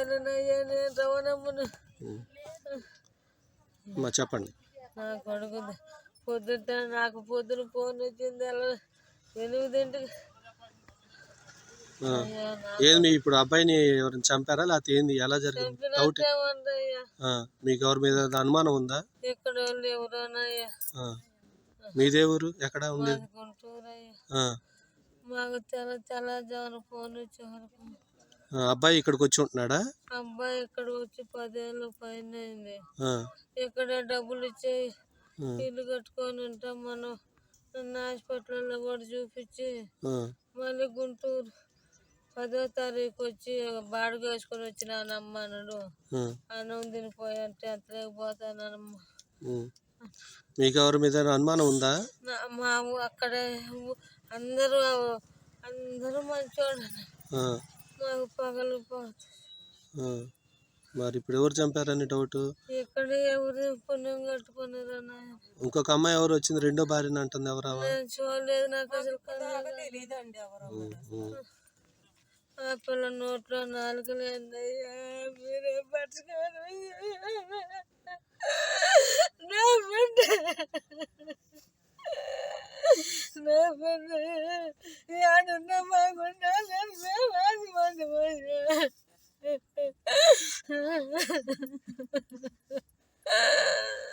చేయలేనయ్యా, నేను రవణమ్మను. చెప్పండి. నా కొడుకు నాకు పొద్దున ఫోన్ వచ్చింది, అలా 8ంటికి. ఏంది ఇప్పుడు అబ్బాయిని ఎవరైనా చంపారా లేకపోతే ఏంది, ఎలా జరిగింది? డౌట్ మీకు ఎవరి మీద అనుమానం ఉందా? ఇక్కడ వాళ్ళు ఎవరోనయ్యా. మీదే ఊరు ఎక్కడ ఉంది? గుంటూరు అయ్యా. మాకు తెల్లజామున ఫోన్ వచ్చే వరకు అబ్బాయి ఇక్కడికి వచ్చి ఉంటున్నాడా? అబ్బాయి ఇక్కడ వచ్చి 10 ఏళ్ళ పైన అయింది. ఇక్కడ డబ్బులు ఇచ్చి ఇల్లు కట్టుకొని ఉంటాం. మనం నన్ను హాస్పిటల్లో కూడా చూపించి మళ్ళీ గుంటూరు 10వ తారీఖు వచ్చి బాడుగ వేసుకొని వచ్చినానమ్మ అన్నాడు. అన్నం తినిపోయంటే అంతలేకపోతానమ్మ. మీకు ఎవరి మీద అనుమానం ఉందా? మా అక్కడ అందరూ మంచోడు, మాకు పగలు మరి ఇప్పుడు ఎవరు చంపారని డౌట్? ఇక్కడ ఎవరు పుణ్యం కట్టుకున్నారు. ఇంకొక అమ్మాయి ఎవరు వచ్చింది, రెండో భార్యని అంటుంది. ఎవరు? చూడలేదు, నాకు అసలు ఆ పిల్ల నోట్లో నాలుకలు ఏందయ్యా, మీరే పట్టుకోరు. నా బిడ్డ ఏడున్నా బాగుండాలి.